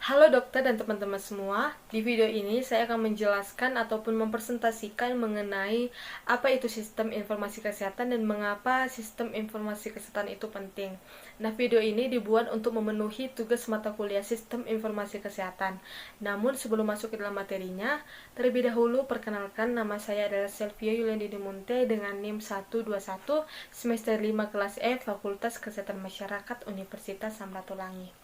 Halo dokter dan teman-teman semua, di video ini saya akan menjelaskan ataupun mempresentasikan mengenai apa itu sistem informasi kesehatan dan mengapa sistem informasi kesehatan itu penting. Nah, video ini dibuat untuk memenuhi tugas mata kuliah sistem informasi kesehatan. Namun sebelum masuk ke dalam materinya, terlebih dahulu perkenalkan nama saya adalah Selvia Yuliandini Munte dengan NIM 121 semester 5 kelas E Fakultas Kesehatan Masyarakat Universitas Samratulangi.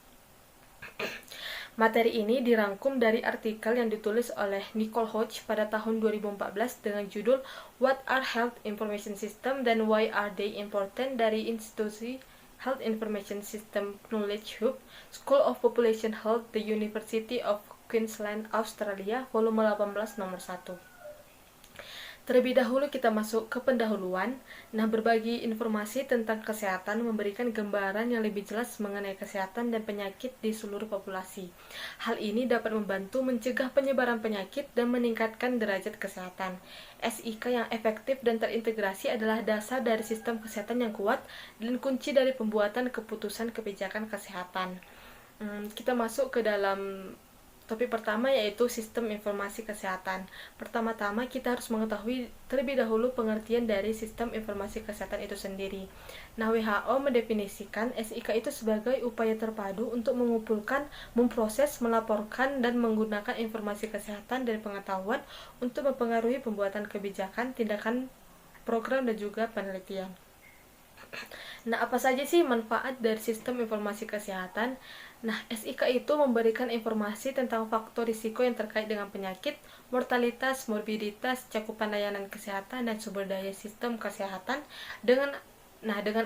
Materi ini dirangkum dari artikel yang ditulis oleh Nicole Hodge pada tahun 2014 dengan judul What are Health Information System dan Why are they important dari institusi Health Information System Knowledge Hub, School of Population Health, The University of Queensland, Australia, volume 18 nomor 1. Terlebih dahulu kita masuk ke pendahuluan. Nah, berbagi informasi tentang kesehatan memberikan gambaran yang lebih jelas mengenai kesehatan dan penyakit di seluruh populasi. Hal ini dapat membantu mencegah penyebaran penyakit dan meningkatkan derajat kesehatan. SIK yang efektif dan terintegrasi adalah dasar dari sistem kesehatan yang kuat dan kunci dari pembuatan keputusan kebijakan kesehatan. Kita masuk ke dalam topik pertama, yaitu sistem informasi kesehatan. Pertama-tama kita harus mengetahui terlebih dahulu pengertian dari sistem informasi kesehatan itu sendiri. Nah, WHO mendefinisikan SIK itu sebagai upaya terpadu untuk mengumpulkan, memproses, melaporkan, dan menggunakan informasi kesehatan dan pengetahuan untuk mempengaruhi pembuatan kebijakan, tindakan, program, dan juga penelitian. Nah, apa saja sih manfaat dari sistem informasi kesehatan? Nah, SIK itu memberikan informasi tentang faktor risiko yang terkait dengan penyakit, mortalitas, morbiditas, cakupan layanan kesehatan, dan sumber daya sistem kesehatan. Dengan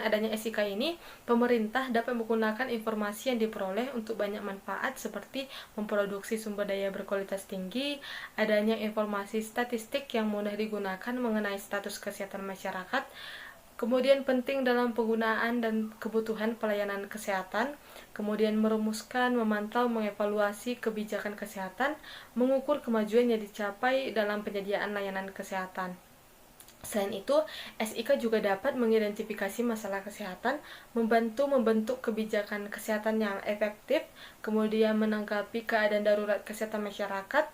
adanya SIK ini, pemerintah dapat menggunakan informasi yang diperoleh untuk banyak manfaat seperti memproduksi sumber daya berkualitas tinggi, adanya informasi statistik yang mudah digunakan mengenai status kesehatan masyarakat, kemudian penting dalam penggunaan dan kebutuhan pelayanan kesehatan, kemudian merumuskan, memantau, mengevaluasi kebijakan kesehatan, mengukur kemajuan yang dicapai dalam penyediaan layanan kesehatan. Selain itu, SIK juga dapat mengidentifikasi masalah kesehatan, membantu membentuk kebijakan kesehatan yang efektif, kemudian menanggapi keadaan darurat kesehatan masyarakat,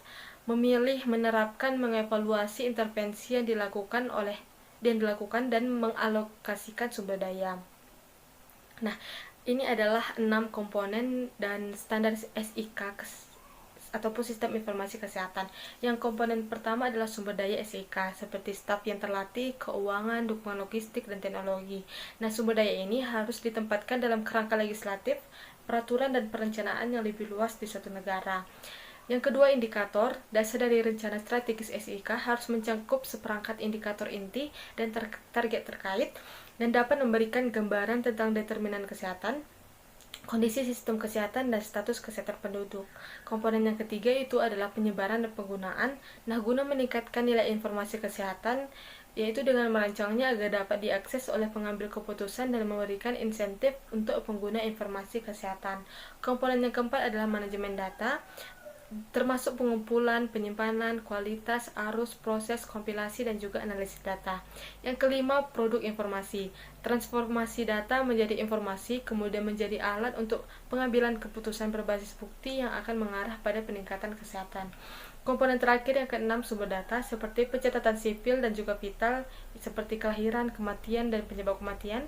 memilih, menerapkan, mengevaluasi intervensi yang dilakukan dan mengalokasikan sumber daya. Nah, ini adalah 6 komponen dan standar SIK ataupun sistem informasi kesehatan. Yang komponen pertama adalah sumber daya SIK seperti staf yang terlatih, keuangan, dukungan logistik, dan teknologi. Nah, sumber daya ini harus ditempatkan dalam kerangka legislatif, peraturan, dan perencanaan yang lebih luas di suatu negara. Yang kedua, indikator. Dasar dari rencana strategis SIK harus mencakup seperangkat indikator inti dan target terkait dan dapat memberikan gambaran tentang determinan kesehatan, kondisi sistem kesehatan, dan status kesehatan penduduk. Komponen yang ketiga itu adalah penyebaran dan penggunaan. Nah, guna meningkatkan nilai informasi kesehatan, yaitu dengan merancangnya agar dapat diakses oleh pengambil keputusan dan memberikan insentif untuk pengguna informasi kesehatan. Komponen yang keempat adalah manajemen data, termasuk pengumpulan, penyimpanan, kualitas, arus, proses, kompilasi, dan juga analisis data. Yang kelima, produk informasi. Transformasi data menjadi informasi, kemudian menjadi alat untuk pengambilan keputusan berbasis bukti yang akan mengarah pada peningkatan kesehatan. Komponen terakhir yang keenam, sumber data, seperti pencatatan sipil dan juga vital, seperti kelahiran, kematian, dan penyebab kematian.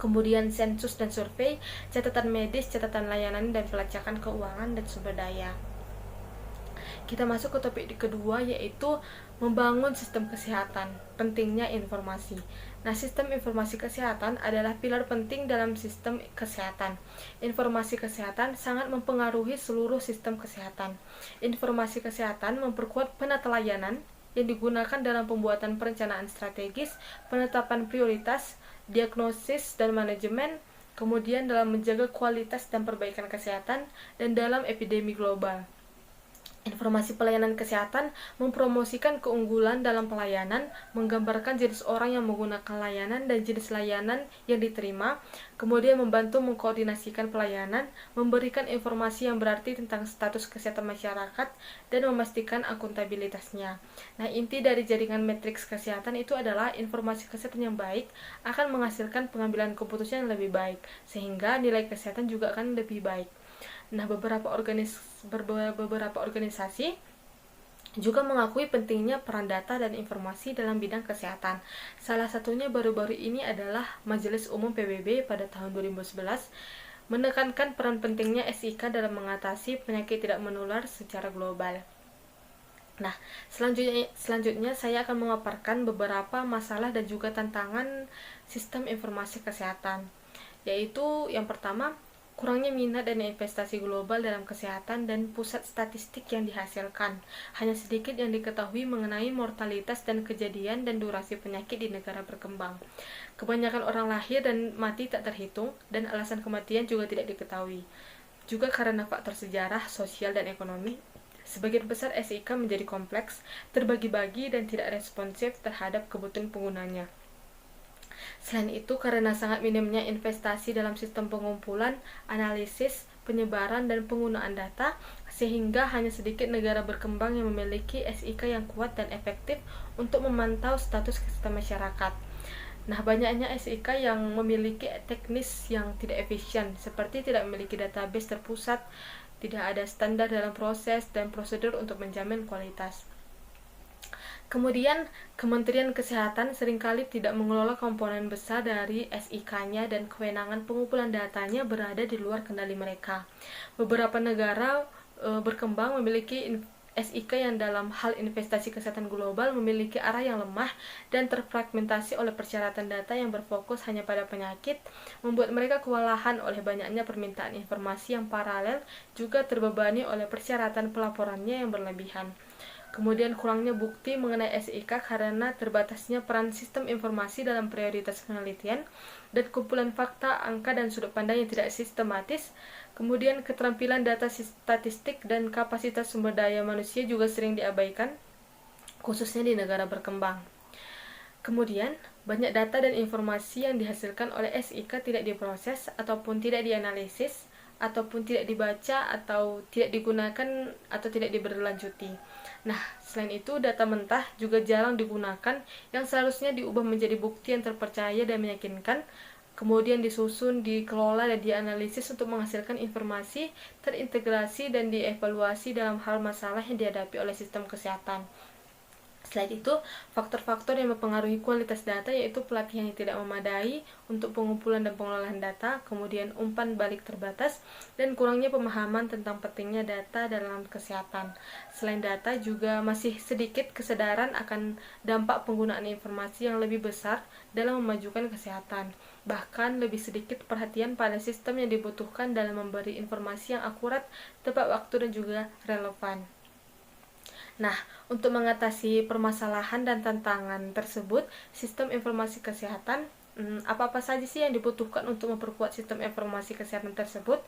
Kemudian sensus dan survei, catatan medis, catatan layanan, dan pelacakan keuangan dan sumber daya. Kita masuk ke topik kedua, yaitu membangun sistem kesehatan, pentingnya informasi. Nah, sistem informasi kesehatan adalah pilar penting dalam sistem kesehatan. Informasi kesehatan sangat mempengaruhi seluruh sistem kesehatan. Informasi kesehatan memperkuat penata layanan yang digunakan dalam pembuatan perencanaan strategis, penetapan prioritas, diagnosis dan manajemen, kemudian dalam menjaga kualitas dan perbaikan kesehatan, dan dalam epidemi global. Informasi pelayanan kesehatan mempromosikan keunggulan dalam pelayanan, menggambarkan jenis orang yang menggunakan layanan dan jenis layanan yang diterima, kemudian membantu mengkoordinasikan pelayanan, memberikan informasi yang berarti tentang status kesehatan masyarakat, dan memastikan akuntabilitasnya. Nah, inti dari jaringan matriks kesehatan itu adalah informasi kesehatan yang baik akan menghasilkan pengambilan keputusan yang lebih baik, sehingga nilai kesehatan juga akan lebih baik. Nah, beberapa organisasi juga mengakui pentingnya peran data dan informasi dalam bidang kesehatan. Salah satunya baru-baru ini adalah Majelis Umum PBB pada tahun 2011 menekankan peran pentingnya SIK dalam mengatasi penyakit tidak menular secara global. Nah, selanjutnya saya akan memaparkan beberapa masalah dan juga tantangan sistem informasi kesehatan, yaitu yang pertama, kurangnya minat dan investasi global dalam kesehatan dan pusat statistik yang dihasilkan. Hanya sedikit yang diketahui mengenai mortalitas dan kejadian dan durasi penyakit di negara berkembang. Kebanyakan orang lahir dan mati tak terhitung, dan alasan kematian juga tidak diketahui. Juga karena faktor sejarah, sosial, dan ekonomi, sebagian besar SIK menjadi kompleks, terbagi-bagi, dan tidak responsif terhadap kebutuhan penggunanya. Selain itu, karena sangat minimnya investasi dalam sistem pengumpulan, analisis, penyebaran, dan penggunaan data, sehingga hanya sedikit negara berkembang yang memiliki SIK yang kuat dan efektif untuk memantau status kesehatan masyarakat. Nah, banyaknya SIK yang memiliki teknis yang tidak efisien, seperti tidak memiliki database terpusat, tidak ada standar dalam proses dan prosedur untuk menjamin kualitas. Kemudian, Kementerian Kesehatan seringkali tidak mengelola komponen besar dari SIK-nya dan kewenangan pengumpulan datanya berada di luar kendali mereka. Beberapa negara berkembang memiliki SIK yang dalam hal investasi kesehatan global memiliki arah yang lemah dan terfragmentasi oleh persyaratan data yang berfokus hanya pada penyakit, membuat mereka kewalahan oleh banyaknya permintaan informasi yang paralel, juga terbebani oleh persyaratan pelaporannya yang berlebihan. Kemudian kurangnya bukti mengenai SIK karena terbatasnya peran sistem informasi dalam prioritas penelitian dan kumpulan fakta, angka, dan sudut pandang yang tidak sistematis. Kemudian keterampilan data statistik dan kapasitas sumber daya manusia juga sering diabaikan, khususnya di negara berkembang. Kemudian, banyak data dan informasi yang dihasilkan oleh SIK tidak diproses ataupun tidak dianalisis, ataupun tidak dibaca atau tidak digunakan atau tidak diberlanjuti. Nah, selain itu data mentah juga jarang digunakan yang seharusnya diubah menjadi bukti yang terpercaya dan meyakinkan, kemudian disusun, dikelola, dan dianalisis untuk menghasilkan informasi terintegrasi dan dievaluasi dalam hal masalah yang dihadapi oleh sistem kesehatan. Selain itu, faktor-faktor yang mempengaruhi kualitas data yaitu pelatihan yang tidak memadai untuk pengumpulan dan pengelolaan data, kemudian umpan balik terbatas, dan kurangnya pemahaman tentang pentingnya data dalam kesehatan. Selain data, juga masih sedikit kesadaran akan dampak penggunaan informasi yang lebih besar dalam memajukan kesehatan. Bahkan lebih sedikit perhatian pada sistem yang dibutuhkan dalam memberi informasi yang akurat, tepat waktu, dan juga relevan. Nah, untuk mengatasi permasalahan dan tantangan tersebut, sistem informasi kesehatan, apa-apa saja sih yang dibutuhkan untuk memperkuat sistem informasi kesehatan tersebut?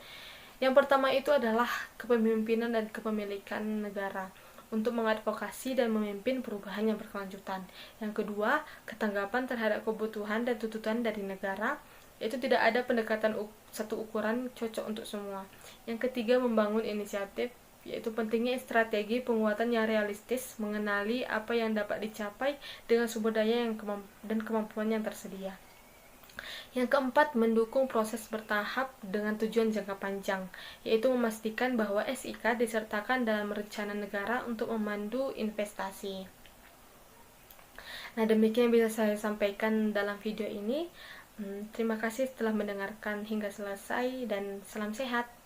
Yang pertama itu adalah kepemimpinan dan kepemilikan negara untuk mengadvokasi dan memimpin perubahan yang berkelanjutan. Yang kedua, ketanggapan terhadap kebutuhan dan tuntutan dari negara, yaitu tidak ada pendekatan satu ukuran cocok untuk semua. Yang ketiga, membangun inisiatif, yaitu pentingnya strategi penguatan yang realistis, mengenali apa yang dapat dicapai dengan sumber daya dan kemampuan yang tersedia. Yang keempat, mendukung proses bertahap dengan tujuan jangka panjang, yaitu memastikan bahwa SIK disertakan dalam rencana negara untuk memandu investasi. Nah, demikian yang bisa saya sampaikan dalam video ini. Terima kasih telah mendengarkan hingga selesai dan salam sehat.